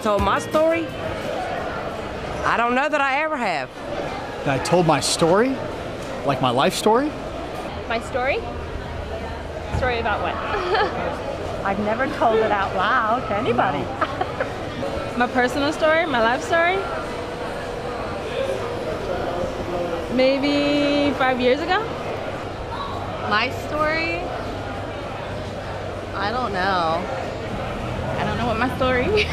Told my story? I don't know that I ever have. That I told my story? Like my life story? My story? Story about what? I've never told it out loud to anybody. My personal story? My life story? Maybe 5 years ago? My story? I don't know. I don't know what my story.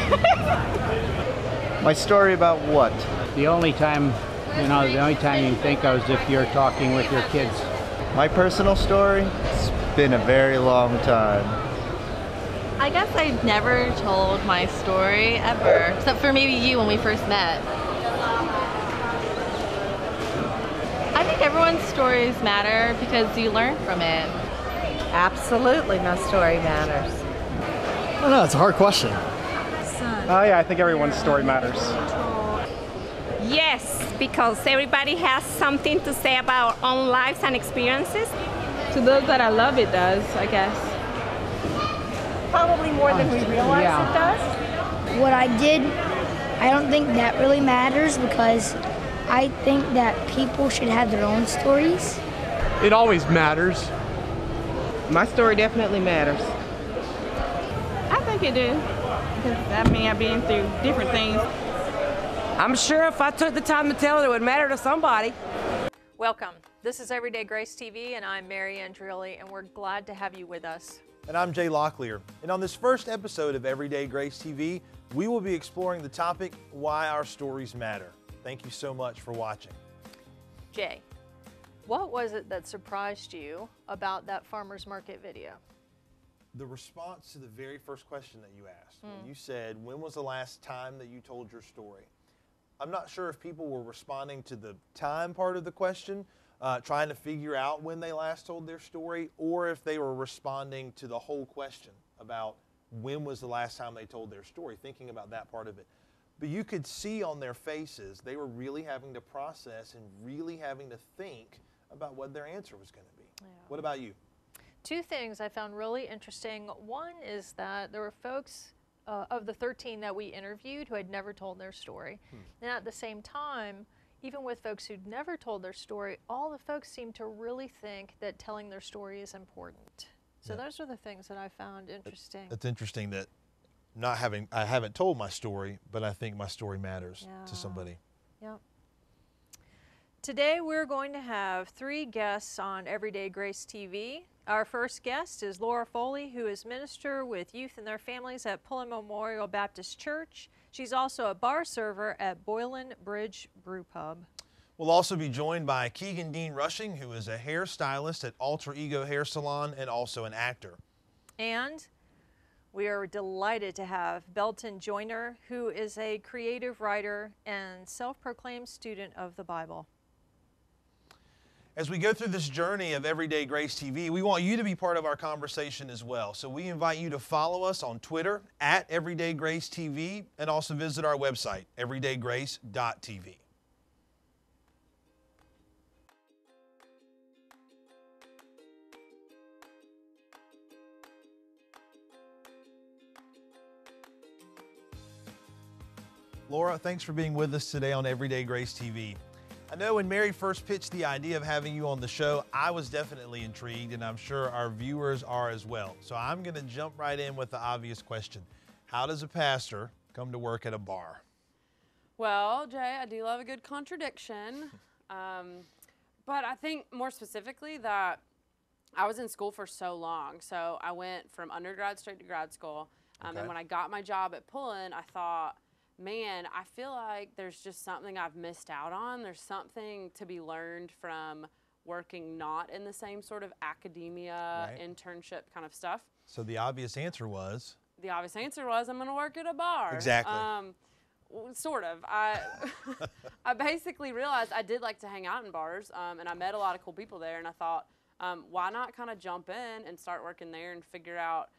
My story about what? The only time you can think of is if you're talking with your kids. My personal story? It's been a very long time. I guess I never told my story ever, except for maybe you when we first met. I think everyone's stories matter because you learn from it. Absolutely, my story matters. I don't know, it's a hard question. Yeah, I think everyone's story matters. Yes, because everybody has something to say about our own lives and experiences. To those that I love, it does, I guess. Probably more than we realize it does. What I did, I don't think that really matters because I think that people should have their own stories. It always matters. My story definitely matters. I think it do. Because I mean, I've been through different things. I'm sure if I took the time to tell it, it would matter to somebody. Welcome. This is Everyday Grace TV, and I'm Mary Andrilli, and we're glad to have you with us. And I'm Jay Locklear. And on this first episode of Everyday Grace TV, we will be exploring the topic, why our stories matter. Thank you so much for watching. Jay, what was it that surprised you about that farmer's market video? The response to the very first question that you asked, when you said, when was the last time that you told your story? I'm not sure if people were responding to the time part of the question, trying to figure out when they last told their story, or if they were responding to the whole question about when was the last time they told their story, thinking about that part of it. But you could see on their faces, they were really having to process and really having to think about what their answer was going to be. Yeah. What about you? Two things I found really interesting. One is that there were folks of the 13 that we interviewed who had never told their story. And at the same time, even with folks who'd never told their story, all the folks seemed to really think that telling their story is important. So those are the things that I found interesting. It's interesting that I haven't told my story, but I think my story matters to somebody. Yep. Today we're going to have 3 guests on Everyday Grace TV. Our first guest is Laura Foley, who is minister with youth and their families at Pullen Memorial Baptist Church. She's also a bar server at Boylan Bridge Brew Pub. We'll also be joined by Keegan Dean Rushing, who is a hairstylist at Alter Ego Hair Salon and also an actor. And we are delighted to have Belton Joyner, who is a creative writer and self-proclaimed student of the Bible. As we go through this journey of Everyday Grace TV, we want you to be part of our conversation as well. So we invite you to follow us on Twitter at Everyday Grace TV and also visit our website, everydaygrace.tv. Laura, thanks for being with us today on Everyday Grace TV. I know when Mary first pitched the idea of having you on the show, I was definitely intrigued, and I'm sure our viewers are as well. So I'm going to jump right in with the obvious question. How does a pastor come to work at a bar? Well, Jay, I do love a good contradiction. But I think more specifically that I was in school for so long. So I went from undergrad straight to grad school. And when I got my job at Pullen, I thought, man, I feel like there's just something I've missed out on. There's something to be learned from working not in the same sort of academia, internship kind of stuff. So the obvious answer was? The obvious answer was I'm going to work at a bar. Exactly. Sort of. I basically realized I did like to hang out in bars, and I met a lot of cool people there, and I thought, why not kind of jump in and start working there and figure out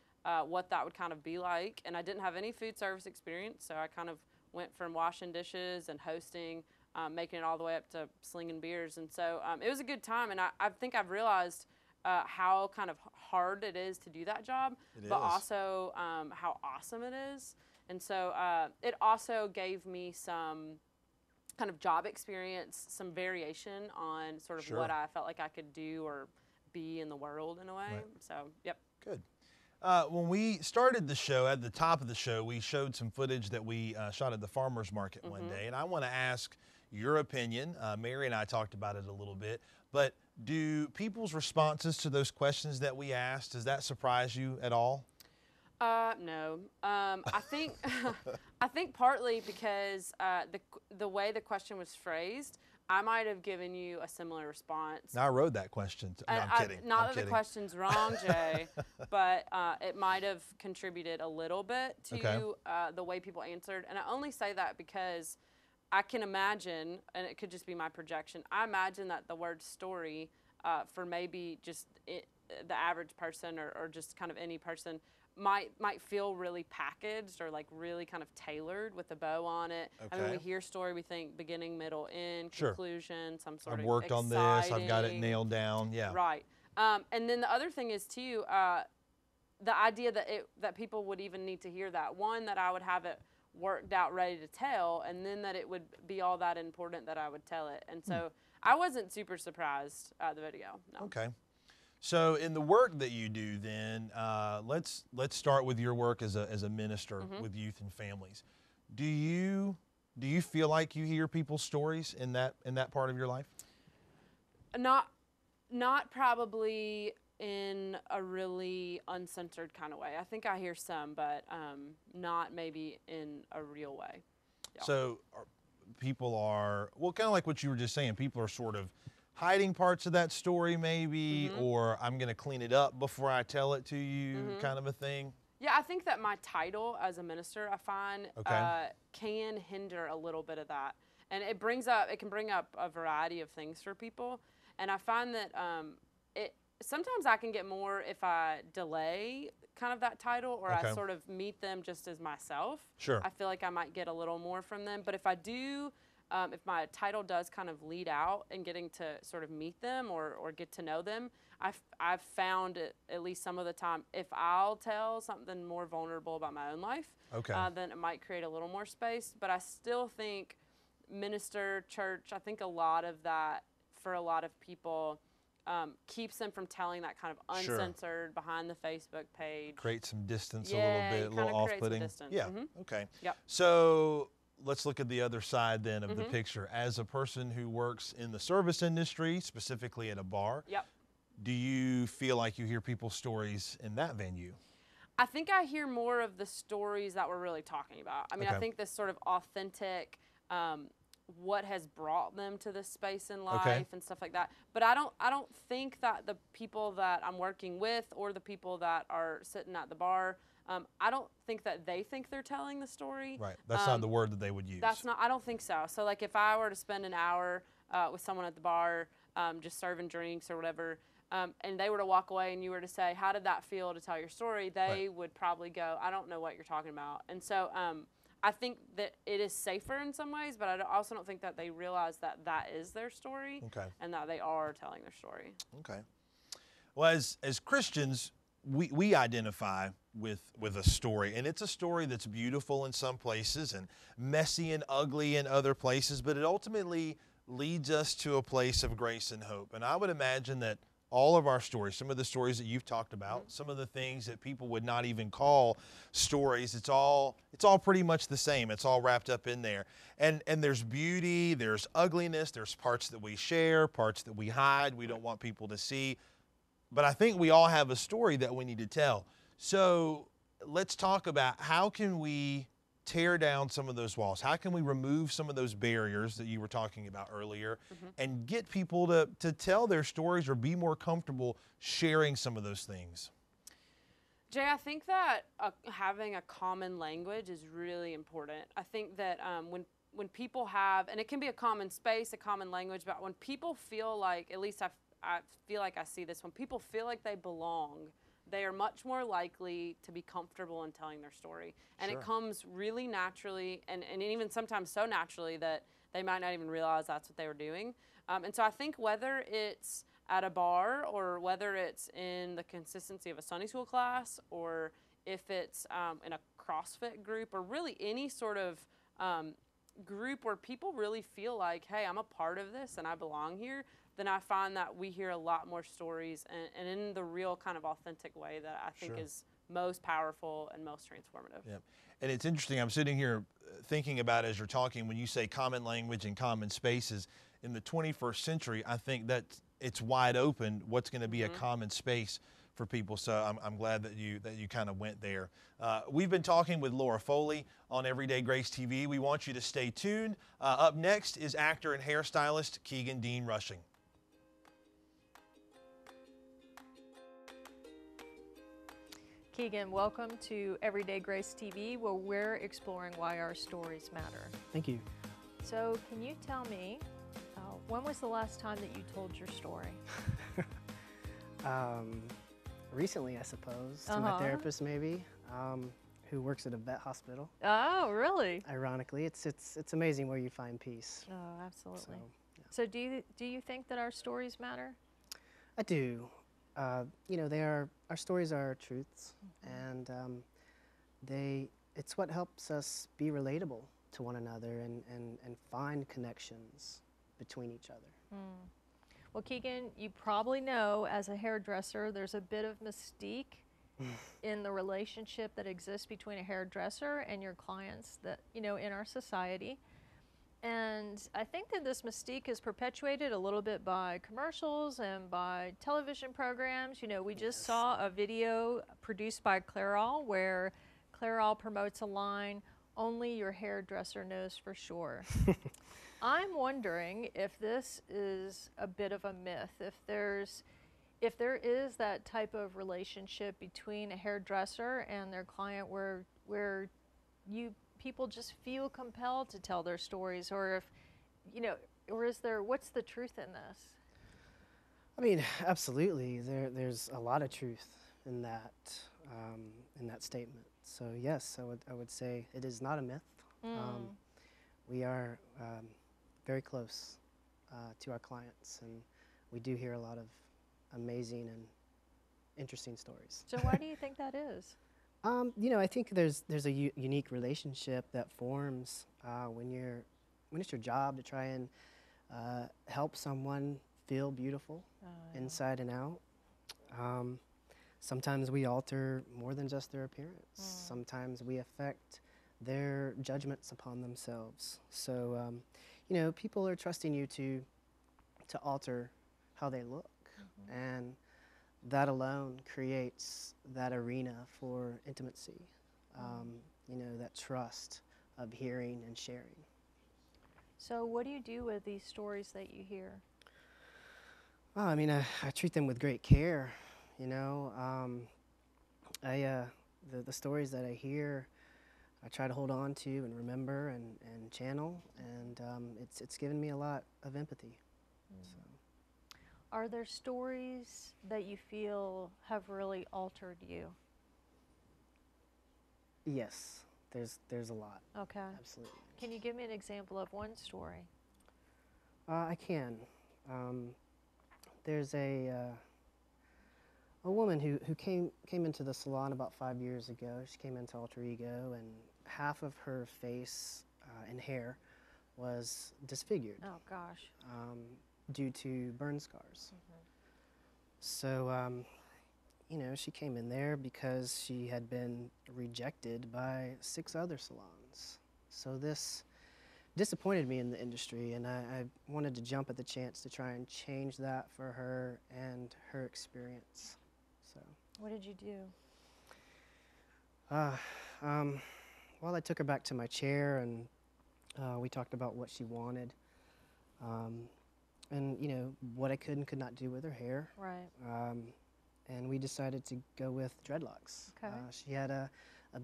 what that would kind of be like. And I didn't have any food service experience, so I kind of went from washing dishes and hosting, making it all the way up to slinging beers. And so it was a good time, and I think I've realized how kind of hard it is to do that job, but also how awesome it is. And so it also gave me some kind of job experience, some variation on sort of what I felt like I could do or be in the world in a way. So, yep. Good. When we started the show, at the top of the show, we showed some footage that we shot at the farmer's market one day. And I want to ask your opinion. Mary and I talked about it a little bit. But do people's responses to those questions that we asked, does that surprise you at all? No. I think I think partly because the way the question was phrased, I might have given you a similar response. Now, I wrote that question. No, I'm kidding. Not that the question's wrong, Jay, but it might have contributed a little bit to the way people answered. And I only say that because I can imagine, and it could just be my projection, I imagine that the word story for maybe just the average person or just kind of any person might feel really packaged or like really kind of tailored with a bow on it. I mean, when we hear story, we think beginning, middle, end, conclusion, some sort of I've worked on this, I've got it nailed down, Right. And then the other thing is too, the idea that people would even need to hear that. One, that I would have it worked out, ready to tell, and then that it would be all that important that I would tell it. And so I wasn't super surprised at the video, no. Okay. So in the work that you do then, let's start with your work as a minister with youth and families. Do you feel like you hear people's stories in that part of your life? Not probably in a really uncensored kind of way. I think I hear some, but not maybe in a real way. Yeah. So people are, well, kind of like what you were just saying, people are sort of hiding parts of that story maybe, or I'm going to clean it up before I tell it to you kind of a thing? Yeah, I think that my title as a minister, I find, can hinder a little bit of that. And it can bring up a variety of things for people. And I find that sometimes I can get more if I delay kind of that title or I sort of meet them just as myself. Sure. I feel like I might get a little more from them. But if I do, if my title does kind of lead out in getting to sort of meet them or get to know them, I've found at least some of the time, if I'll tell something more vulnerable about my own life, then it might create a little more space. But I still think minister, church, I think a lot of that for a lot of people keeps them from telling that kind of uncensored behind the Facebook page. Create some distance a little bit, a little off-putting. Yeah, okay. Yep. So let's look at the other side then of the picture. As a person who works in the service industry, specifically at a bar, do you feel like you hear people's stories in that venue? I think I hear more of the stories that we're really talking about. I mean, I think this sort of authentic, what has brought them to this space in life and stuff like that. But I don't think that the people that I'm working with or the people that are sitting at the bar, I don't think that they think they're telling the story. Right. That's not the word that they would use. I don't think so. So like if I were to spend an hour with someone at the bar just serving drinks or whatever, and they were to walk away and you were to say, how did that feel to tell your story? They would probably go, I don't know what you're talking about. And so I think that it is safer in some ways, but I also don't think that they realize that that is their story and that they are telling their story. Okay. Well, as Christians, we identify with a story, and it's a story that's beautiful in some places and messy and ugly in other places, but it ultimately leads us to a place of grace and hope. And I would imagine that all of our stories, some of the stories that you've talked about, some of the things that people would not even call stories, it's all pretty much the same. It's all wrapped up in there. And there's beauty, there's ugliness, there's parts that we share, parts that we hide, we don't want people to see. But I think we all have a story that we need to tell. So let's talk about how can we tear down some of those walls? How can we remove some of those barriers that you were talking about earlier and get people to tell their stories or be more comfortable sharing some of those things? Jay, I think that having a common language is really important. I think that when people have, and it can be a common space, a common language, but when people feel like, at least I feel like I see this, when people feel like they belong, they are much more likely to be comfortable in telling their story. And it comes really naturally, and even sometimes so naturally that they might not even realize that's what they were doing. And so I think whether it's at a bar or whether it's in the consistency of a Sunday school class or if it's in a CrossFit group or really any sort of group where people really feel like, hey, I'm a part of this and I belong here, then I find that we hear a lot more stories and in the real kind of authentic way that I think is most powerful and most transformative. Yep. And it's interesting, I'm sitting here thinking about as you're talking, when you say common language and common spaces, in the 21st century, I think that it's wide open what's going to be a common space for people. So I'm glad that you kind of went there. We've been talking with Laura Foley on Everyday Grace TV. We want you to stay tuned. Up next is actor and hairstylist Keegan Dean Rushing. Keegan, welcome to Everyday Grace TV, where we're exploring why our stories matter. Thank you. So can you tell me, when was the last time that you told your story? Recently, I suppose, to my therapist maybe, who works at a vet hospital. Oh, really? Ironically, it's amazing where you find peace. Oh, absolutely. So do you think that our stories matter? I do. You know, our stories are our truths, and it's what helps us be relatable to one another and find connections between each other. Well, Keegan, you probably know as a hairdresser, there's a bit of mystique in the relationship that exists between a hairdresser and your clients that, you know, in our society. And I think that this mystique is perpetuated a little bit by commercials and by television programs. You know, we just saw a video produced by Clairol where Clairol promotes a line, "Only your hairdresser knows for sure." I'm wondering if this is a bit of a myth, if there is that type of relationship between a hairdresser and their client where people just feel compelled to tell their stories, or if, you know, or is there, what's the truth in this? I mean, absolutely. There's a lot of truth in that statement. So yes, I would say it is not a myth. We are very close to our clients, and we do hear a lot of amazing and interesting stories. So why do you think that is? You know, I think there's a unique relationship that forms when it's your job to try and help someone feel beautiful inside and out. Sometimes we alter more than just their appearance. Sometimes we affect their judgments upon themselves. So, you know, people are trusting you to alter how they look, and that alone creates that arena for intimacy, you know, that trust of hearing and sharing. So what do you do with these stories that you hear? Well, I mean, I treat them with great care, you know. The stories that I hear, I try to hold on to and remember and channel, and it's given me a lot of empathy. So. Are there stories that you feel have really altered you? Yes, there's a lot. Okay. Absolutely. Can you give me an example of one story? I can. There's a woman who came into the salon about 5 years ago. She came into Alter Ego, and half of her face and hair was disfigured. Oh gosh. Due to burn scars. So, you know, she came in there because she had been rejected by 6 other salons. So this disappointed me in the industry, and I wanted to jump at the chance to try and change that for her and her experience. So. What did you do? Well, I took her back to my chair, and we talked about what she wanted, and you know what I could and could not do with her hair. Right. And we decided to go with dreadlocks. Okay. She had a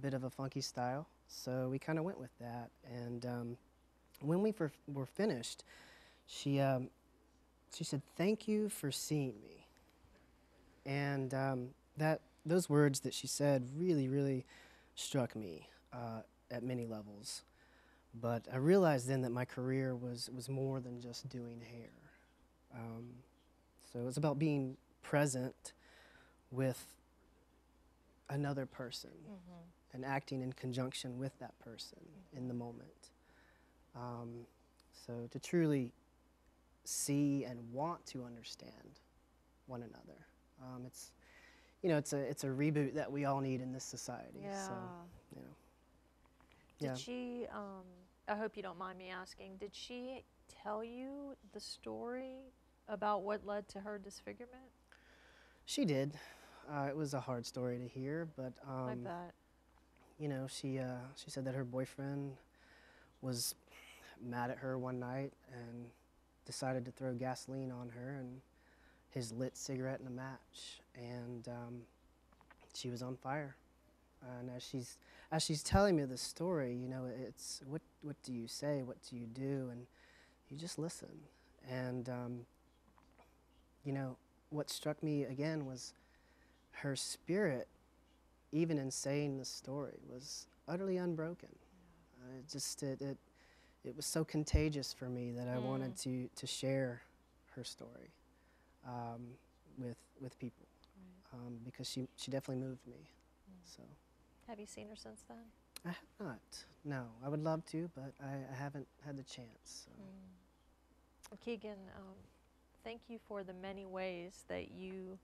bit of a funky style, so we kind of went with that. And when we were finished, she said, "Thank you for seeing me." And those words that she said really struck me at many levels. But I realized then that my career was more than just doing hair. So it was about being present with another person and acting in conjunction with that person in the moment. So to truly see and want to understand one another. It's, you know, it's a reboot that we all need in this society. Yeah. So, you know. Did she, I hope you don't mind me asking, did she tell you the story about what led to her disfigurement? She did. It was a hard story to hear, but I bet. you know, she said that her boyfriend was mad at her one night and decided to throw gasoline on her and his lit cigarette in a match, and she was on fire. And as she's telling me the story, you know, it's what do you say, what do you do, and you just listen. And you know, what struck me again was her spirit, even in saying the story, was utterly unbroken. It was so contagious for me that I wanted to share her story with people, because she definitely moved me. So. Have you seen her since then? I have not. No, I would love to, but I haven't had the chance. So. Keegan, thank you for the many ways that you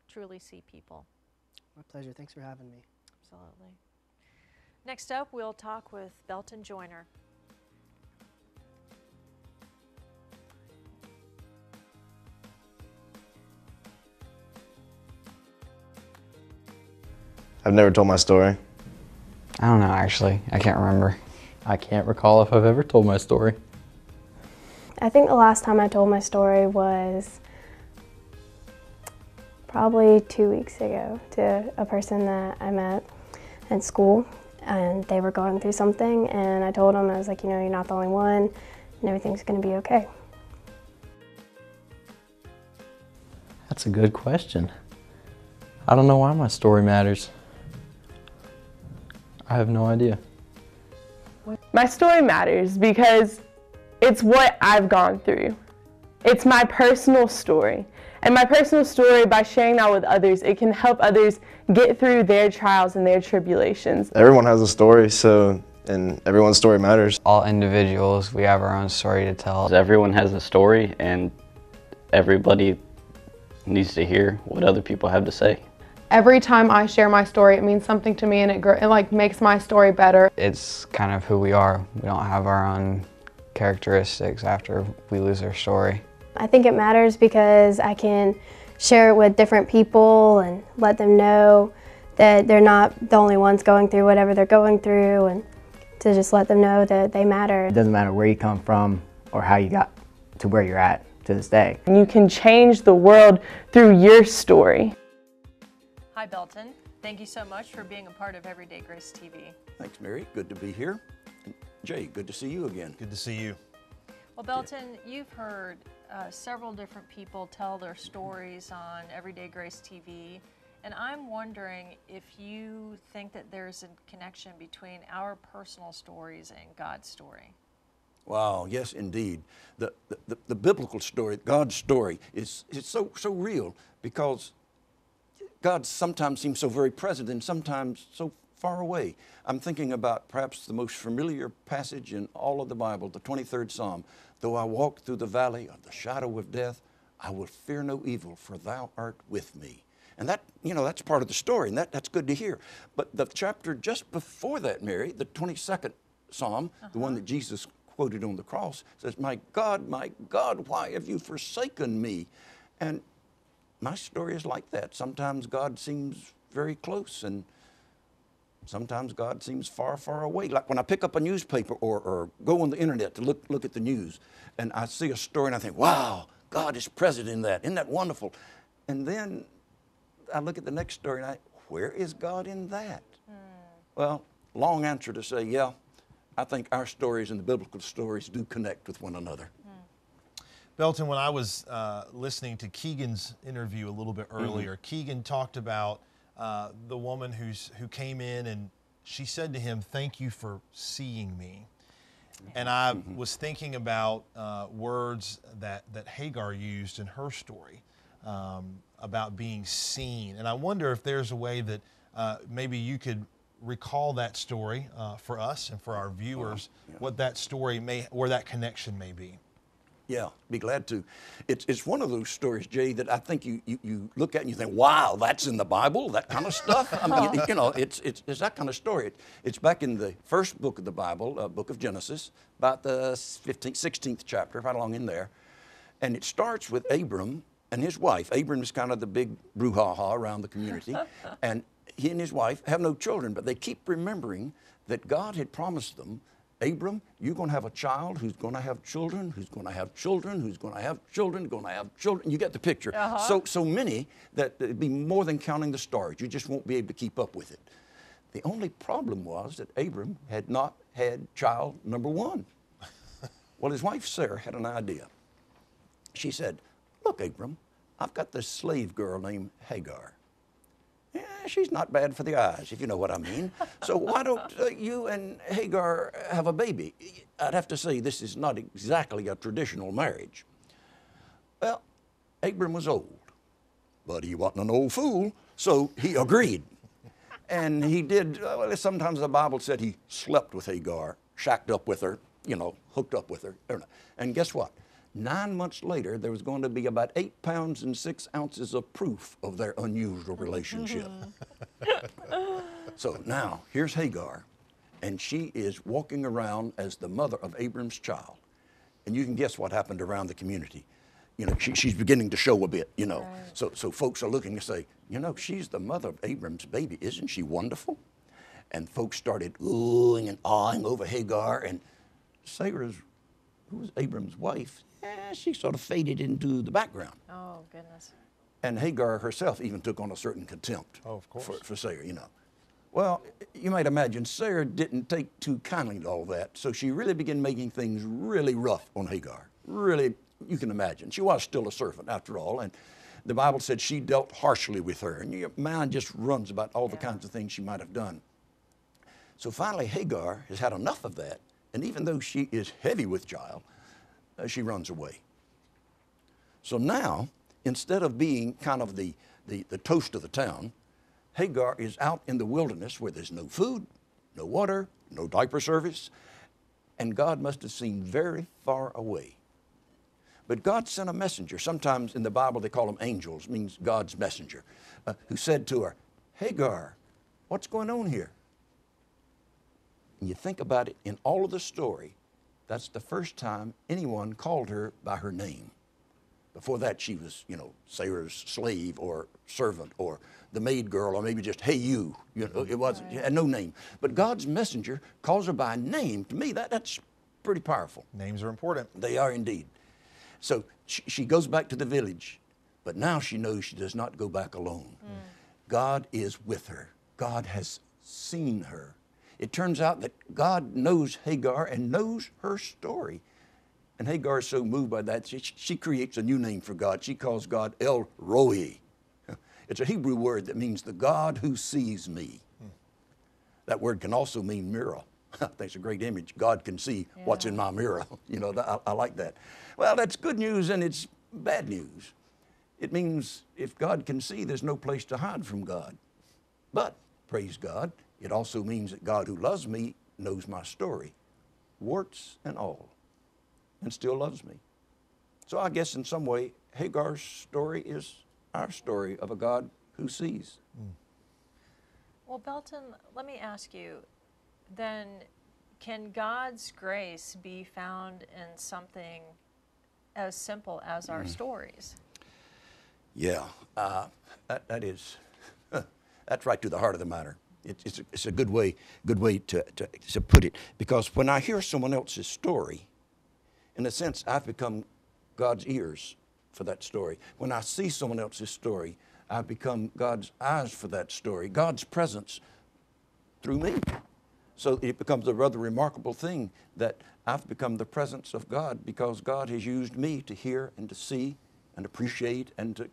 truly see people. My pleasure. Thanks for having me. Absolutely. Next up, we'll talk with Belton Joyner. I've never told my story. I don't know, actually. I can't remember. I can't recall if I've ever told my story. I think the last time I told my story was probably 2 weeks ago to a person that I met in school, and they were going through something, and I told them, I was like, you know, you're not the only one, and everything's going to be okay. That's a good question. I don't know why my story matters. I have no idea. My story matters because it's what I've gone through. It's my personal story. And my personal story, by sharing that with others, it can help others get through their trials and their tribulations. Everyone has a story, and everyone's story matters. All individuals, we have our own story to tell. Everyone has a story, and everybody needs to hear what other people have to say. Every time I share my story, it means something to me, and it like makes my story better. It's kind of who we are. We don't have our own characteristics after we lose our story. I think it matters because I can share it with different people and let them know that they're not the only ones going through whatever they're going through, and to just let them know that they matter. It doesn't matter where you come from or how you got to where you're at to this day. You can change the world through your story. Hi, Belton. Thank you so much for being a part of Everyday Grace TV. Thanks, Mary. Good to be here. And Jay, good to see you again. Good to see you. Well, Belton, you've heard several different people tell their stories on Everyday Grace TV, and I'm wondering if you think that there's a connection between our personal stories and God's story. Wow, yes, indeed. The biblical story, God's story, is so real because God sometimes seems so very present and sometimes so far away. I'm thinking about perhaps the most familiar passage in all of the Bible, the 23rd Psalm. Though I walk through the valley of the shadow of death, I will fear no evil, for thou art with me. And that, you know, that's part of the story, and that's good to hear. But the chapter just before that, Mary, the 22nd Psalm, the one that Jesus quoted on the cross, says, my God, why have you forsaken me? And my story is like that. Sometimes God seems very close, and Sometimes God seems far, far away. Like when I pick up a newspaper or go on the internet to look at the news, and I see a story and I think, wow, God is present in that. Isn't that wonderful? And then I look at the next story and where is God in that? Well, long answer to say, yeah, I think our stories and the biblical stories do connect with one another. Belton, when I was listening to Keegan's interview a little bit earlier, Keegan talked about the woman who came in and she said to him, "Thank you for seeing me." And I was thinking about words that Hagar used in her story about being seen. And I wonder if there's a way that maybe you could recall that story for us and for our viewers, what that story where that connection may be. Yeah, be glad to. It's one of those stories, Jay, that I think you look at and you think, wow, that's in the Bible, that kind of stuff. I mean, you know, it's that kind of story. It's back in the first book of the Bible, book of Genesis, about the 15th, 16th chapter, right along in there. And it starts with Abram and his wife. Abram is kind of the big brouhaha around the community. And he and his wife have no children, but they keep remembering that God had promised them, Abram, you're going to have a child who's going to have children, who's going to have children, who's going to have children, going to have children. You get the picture. So many that it'd be more than counting the stars. You just won't be able to keep up with it. The only problem was that Abram had not had child number one. Well, his wife Sarah had an idea. She said, look, Abram, I've got this slave girl named Hagar. Yeah, she's not bad for the eyes, if you know what I mean. So why don't you and Hagar have a baby? I'd have to say this is not exactly a traditional marriage. Well, Abram was old, but he wasn't an old fool, so he agreed. And he did, well, sometimes the Bible said he slept with Hagar, shacked up with her, you know, hooked up with her. And guess what? 9 months later, there was going to be about 8 pounds and 6 ounces of proof of their unusual relationship. So now, here's Hagar, and she is walking around as the mother of Abram's child. And you can guess what happened around the community. You know, she's beginning to show a bit, you know. Right. So folks are looking to say, you know, she's the mother of Abram's baby. Isn't she wonderful? And folks started oohing and awing over Hagar, and Sarah, who was Abram's wife, she sort of faded into the background. Oh, goodness. And Hagar herself even took on a certain contempt for Sarah, you know. Well, you might imagine Sarah didn't take too kindly to all that, so she really began making things really rough on Hagar. Really, you can imagine. She was still a servant after all, and the Bible said she dealt harshly with her, and your mind just runs about all the kinds of things she might have done. So finally, Hagar has had enough of that, and even though she is heavy with child, she runs away. So now, instead of being kind of the toast of the town, Hagar is out in the wilderness where there's no food, no water, no diaper service, and God must have seemed very far away. But God sent a messenger. Sometimes in the Bible they call them angels, means God's messenger, who said to her, Hagar, what's going on here? And you think about it, in all of the story, that's the first time anyone called her by her name. Before that, she was, you know, Sarah's slave or servant or the maid girl or maybe just, hey, you. You know, it wasn't, she had no name. But God's messenger calls her by name. To me, that's pretty powerful. Names are important. They are indeed. So she goes back to the village, but now she knows she does not go back alone. God is with her. God has seen her. It turns out that God knows Hagar and knows her story. And Hagar is so moved by that, she creates a new name for God. She calls God El Roi. It's a Hebrew word that means the God who sees me. That word can also mean mirror. I think it's a great image. God can see what's in my mirror. You know, I like that. Well, that's good news and it's bad news. It means if God can see, there's no place to hide from God. But, praise God, it also means that God who loves me knows my story, warts and all, and still loves me. So I guess in some way, Hagar's story is our story of a God who sees. Well, Belton, let me ask you, then can God's grace be found in something as simple as our stories? Yeah, that is, that's right to the heart of the matter. It's a good way to put it, because when I hear someone else's story, in a sense, I've become God's ears for that story. When I see someone else's story, I've become God's eyes for that story, God's presence through me. So it becomes a rather remarkable thing that I've become the presence of God, because God has used me to hear and to see and appreciate and to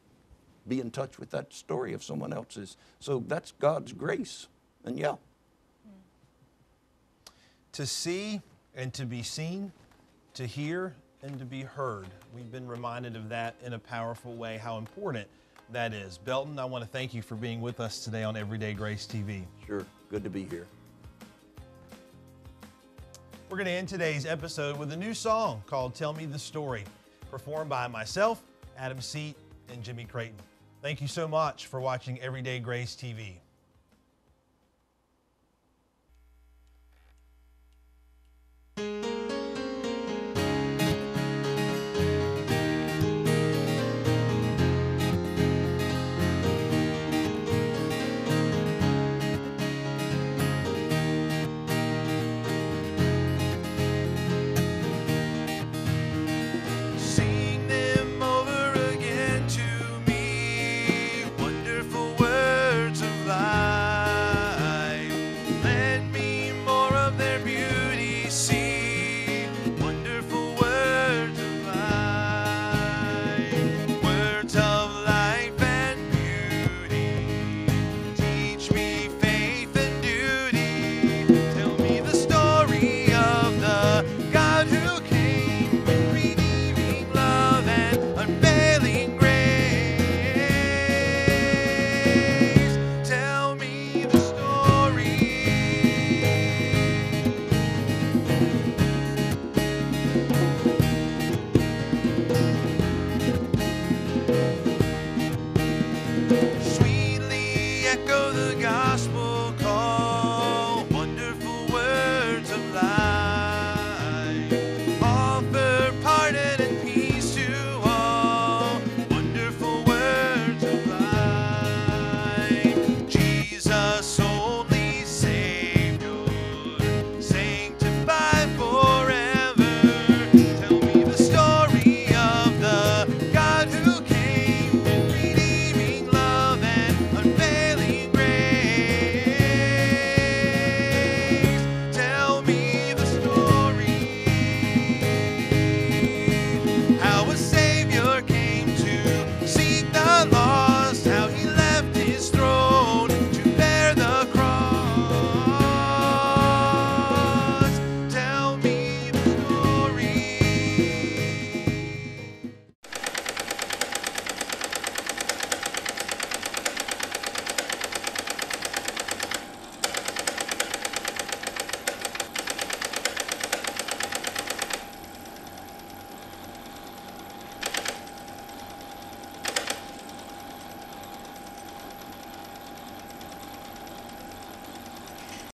be in touch with that story of someone else's. So that's God's grace. And yeah. To see and to be seen, to hear and to be heard. We've been reminded of that in a powerful way, how important that is. Belton, I want to thank you for being with us today on Everyday Grace TV. Sure, good to be here. We're going to end today's episode with a new song called Tell Me the Story, performed by myself, Adam Seat, and Jimmy Creighton. Thank you so much for watching Everyday Grace TV.